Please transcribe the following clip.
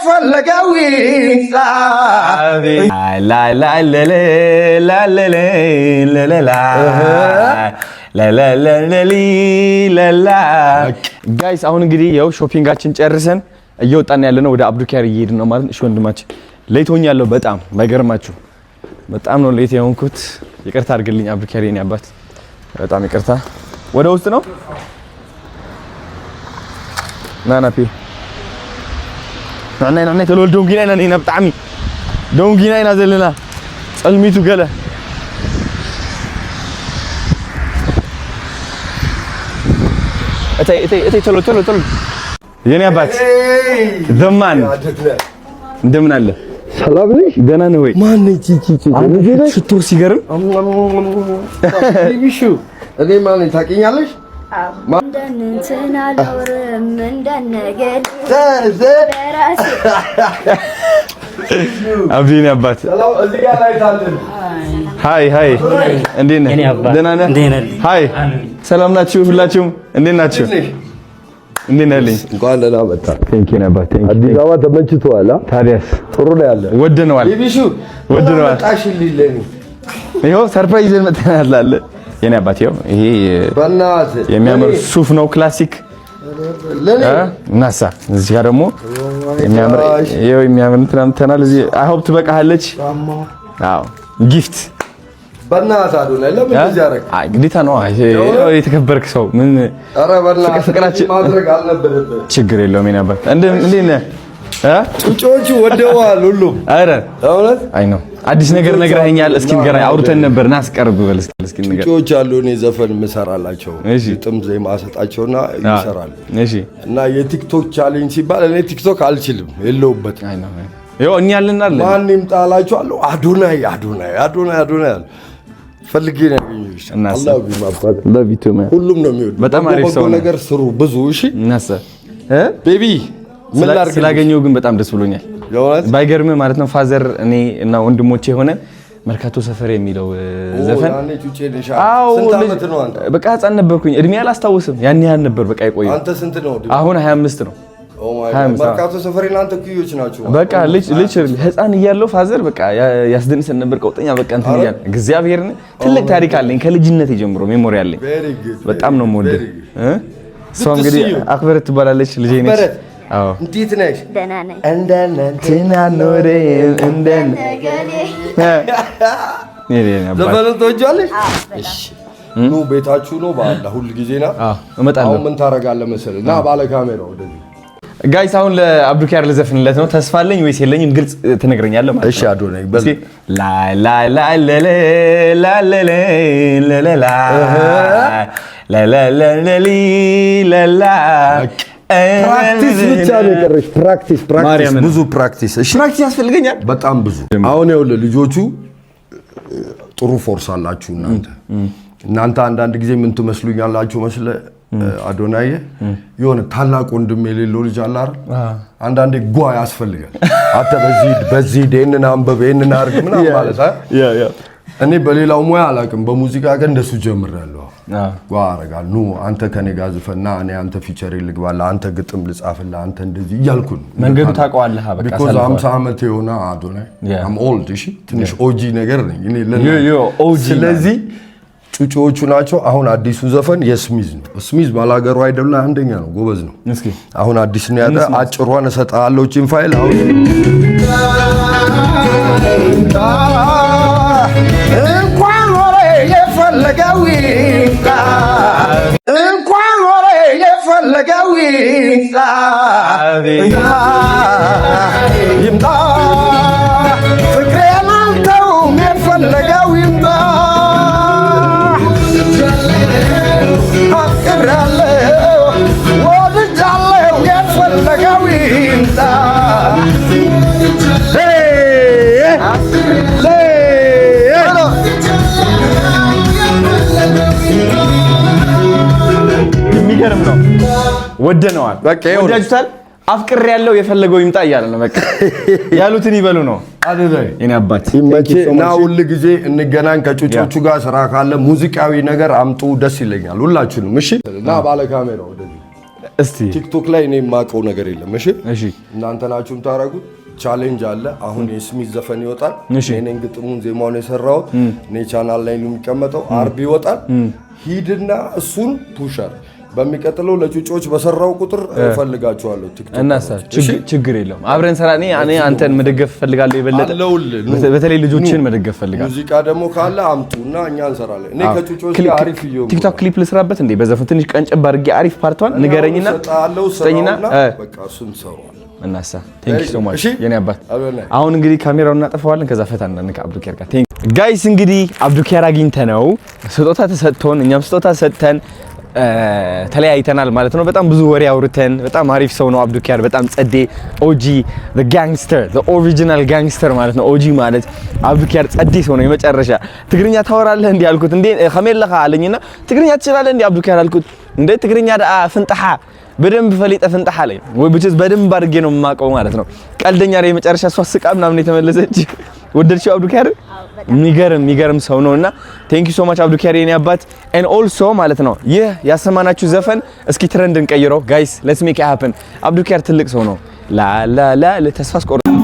የፈለገው ይምጣ ጋይስ አሁን እንግዲህ ያው ሾፒንጋችን ጨርሰን እየወጣን ያለነው ወደ አብዱኪያር እየሄድን ነው ማለት። እሺ ወንድማችን ሌት ሆኛለሁ በጣም ማይገርማችሁ በጣም ነው ሌት የሆንኩት። ይቅርታ አድርግልኝ አብዱኪያር የኔ አባት በጣም ይቅርታ። ወደ ውስጥ ነው ናናፒ ናና ተልወል ዶንጊና ኢና ኢና ብጣዕሚ ዶንጊና ኢና ዘለና ጸልሚቱ ገለ እተይ ቶሎ የኔ አባት ዘማን እንደምን አለ? ሰላም ነሽ? ደህና ነህ ወይ? ማን ነች እቺ ሽቶ ሲገርም ቢቢሹ እኔ ማን ታውቂኛለሽ? እንደንትና አልኖርም እንደነገል አብዲኔ አባት ሃይ እንዴት ነህ? ደህና ነህ? ሃይ ሰላም ናችሁ ሁላችሁም? እንዴት ናችሁ? እንዴት ነህ? እንኳን ደህና መጣ። ቴንኪው ነበር። አዲስ አበባ ተመችቶሃል? ታዲያስ ጥሩ ነው ያለ ወደነዋል። ቢቢሹ ወደነዋል። ታሽልኝ ለኔ ይኸው ሰርፕራይዝ ይዘን መጥተናል አለ የኔ አባት። ይኸው ይሄ በእናትህ የሚያምር ሱፍ ነው ክላሲክ ለኔ ናሳ። እዚህ ጋር ደግሞ የሚያምር እንትናል እዚህ አይ ሆፕ ትበቃለች። አዎ ጊፍት በእናትህ አዶናይ ለምን እንደዚህ አደረግ? አይ ግዴታ ነው። የተከበርክ ሰው ምን ኧረ በእናትህ ፍቅራችን ማድረግ አልነበረብህም። ችግር የለውም የኔ አባት። እንዴት ነህ? ጩጮቹ ወደዋል ሁሉም። ኧረ እውነት አይ ነው አዲስ ነገር ነግረኸኛል። እስኪ ንገረኝ። አውርተን ነበር ና አስቀርብ በል እስኪ ንገረኝ። ጩጮች አሉ እኔ ዘፈን የምሰራላቸው ግጥም ዜማ አሰጣቸውና ይሰራሉ። እሺ እና የቲክቶክ ቻሌንጅ ሲባል እኔ ቲክቶክ አልችልም የለውበት። አይ ነው ይኸው እኛ አለናል። ማንም ጣላችኋለሁ አዶናይ ፈልጌ ነው ያገኘሁሽ። አላህ ቢማፋት ለቪቱ ማን ሁሉም ነው የሚወድ። በጣም አሪፍ ሰው ነገር ስሩ ብዙ። እሺ እናሰ ቤቢ ምን ላድርግ? ስላገኘው ግን በጣም ደስ ብሎኛል። ባይገርምህ ማለት ነው ፋዘር እኔ እና ወንድሞቼ ሆነ መርካቶ ሰፈር የሚለው ዘፈን ስንት ዓመት ነው አንተ? በቃ ህፃን ነበርኩኝ። እድሜ አላስታውስም ያን ያህል ነበር በቃ የቆየው። አንተ ስንት ነው? አሁን 25 ነው። መርካቶ ሰፈር እናንተ ኩዮች ናችሁ። በቃ ልጅ ህፃን እያለሁ ፋዘር በቃ ያስደንሰን ነበር። ቀውጠኛ በቃ እንትን እያለ እግዚአብሔርን ትልቅ ታሪክ አለኝ ከልጅነት ጀምሮ ሜሞሪ አለኝ። በጣም ነው የምወደው። እሷ እንግዲህ አክብረት ትባላለች ልጄ ነች። አዎ እንዴት ነሽ? ደህና ነኝ። እንደነንትና ኖሬ እንደነገሌ ዘፈን ትወጃለሽ? እሺ ኑ ቤታችሁ ነው ባላ ሁሉ ጊዜ ና እመጣለሁ። አሁን ምን ታረጋለህ መሰለህ? ና ባለ ካሜራው ወደዚህ ጋይስ አሁን ለአብዱኪያር ልዘፍንለት ነው። ተስፋ አለኝ ወይስ የለኝም? ግልጽ ትነግረኛለህ ማለት ነው። እሺ አዶናይ በል ፕራክቲስ ብቻ ነው የቀረሽ። ፕራክቲስ ብዙ ፕራክቲስ። እሺ ፕራክቲስ ያስፈልገኛል በጣም ብዙ። አሁን ይኸውልህ ልጆቹ ጥሩ ፎርስ አላችሁ እናንተ አንዳንድ ጊዜ ምን ትመስሉኛላችሁ መስለህ አዶናይ የሆነ ታላቅ ወንድም የሌለው ልጅ አለ አይደል? አንዳንዴ ጓ ያስፈልጋል። አተ በዚህ ደህና አንበብ ይሄንን አርግ ምናምን ማለት እኔ በሌላው ሙያ አላውቅም። በሙዚቃ ግን እንደሱ ጀምሬያለሁ። ጓ አረጋለሁ። ኑ አንተ ከኔ ጋር ዝፈና እኔ አንተ ፊቸር ልግባላ አንተ ግጥም ልጻፍላ አንተ እንደዚህ እያልኩ ነው መንገዱ ታውቀዋለህ። በቃ ቢኮዝ 50 ዓመት የሆነ አዶናይ አም ኦልድ እሺ ትንሽ ኦጂ ነገር ነኝ እኔ ስለዚህ ጩጮቹ ናቸው። አሁን አዲሱ ዘፈን የስሚዝ ነው። ስሚዝ ባላገሩ አይደለም አንደኛ ነው፣ ጎበዝ ነው። አሁን አዲስ ነው ያለ አጭሯን እሰጣለሁ ቺን ፋይል አሁን እንኳን ወሬ የፈለገው ይምጣ እንኳን ወሬ የፈለገው ይምጣ ፍቅሬን አልተውም የፈለገው ይምጣ ወድጃለሁ የፈለገው ይምጣ የሚገርም ነው። ወደነዋል በቃ ወዳጅታል አፍቅር ያለው የፈለገው ይምጣ እያለ ነው። በቃ ያሉትን ይበሉ ነው አይደል? የኔ አባት እና ሁሉ ጊዜ እንገናኝ። ከጩጮቹ ጋር ስራ ካለ ሙዚቃዊ ነገር አምጡ፣ ደስ ይለኛል። ሁላችሁንም እሺ። እና ባለ ካሜራው ወደዚህ እስቲ ቲክቶክ ላይ እኔ የማውቀው ነገር የለም። እሺ እናንተ ናችሁም ታረጉት ቻሌንጅ አለ። አሁን የስሚዝ ዘፈን ይወጣል። እኔ ግጥሙን ዜማውን የሰራው እኔ ቻናል ላይ ነው የሚቀመጠው። አርብ ይወጣል። ሂድና እሱን ፑሸር በሚቀጥለው ለጩጮች በሰራው ቁጥር ፈልጋቸዋለሁ ቲክቶክ እናሳ ችግር የለውም። አብረን ሰራ። እኔ አንተን መደገፍ ፈልጋለሁ የበለጠ በተለይ ልጆችን መደገፍ ፈልጋለሁ። ሙዚቃ ደግሞ ካለ አምጡና እኛ እንሰራለን። እኔ ከጩጮች ጋር አሪፍ ይየው ቲክቶክ ክሊፕ ልስራበት እንዴ በዘፈን ትንሽ ቀንጨብ አድርጌ አሪፍ ፓርቷን ንገረኝና ሰጠኝና በቃ እሱን ሰራው እናሳ። ቴንክ ዩ ሶ ማች የኔ አባት። አሁን እንግዲህ ካሜራውን እናጠፋዋለን ከዛ ፈታ እናንካ አብዱኪያር ጋር። ቴንክ ጋይስ እንግዲህ አብዱኪያር አግኝተነው ስጦታ ተሰጥቶን እኛም ስጦታ ሰጥተን ተለያይተናል ማለት ነው። በጣም ብዙ ወሬ አውርተን በጣም አሪፍ ሰው ነው አብዱኪያር። በጣም ጸዴ ኦጂ the gangster the original gangster ማለት ነው። ኦጂ ማለት አብዱኪያር ጸዴ ሰው ነው የመጨረሻ። ትግርኛ ታወራለህ እንዴ አልኩት። እንዴ ከመለኻ አለኝና ትግርኛ ትችላለህ እንዴ አብዱኪያር አልኩት። እንዴ ትግርኛ ፍንጣሃ በደንብ ፈሊጠ ፍንጣሃ ላይ ወይ ብቻ በደንብ አድርጌ ነው የማውቀው ማለት ነው። ቀልደኛ ላይ የመጨረሻ እሷ ስቃ ምናምን የተመለሰች ወደድሽው አብዱኪያር? የሚገርም ሰው ነውና ቴንክ ዩ ሶ ማች አብዱኪያር የኔ አባት። and also ማለት ነው ይህ ያሰማናችሁ ዘፈን እስኪ ትሬንድ እንቀይረው ጋይስ ሌትስ ሜክ ኢት ሃፕን። አብዱኪያር ትልቅ ሰው ነው። ላ ተስፋ አስቆርጥ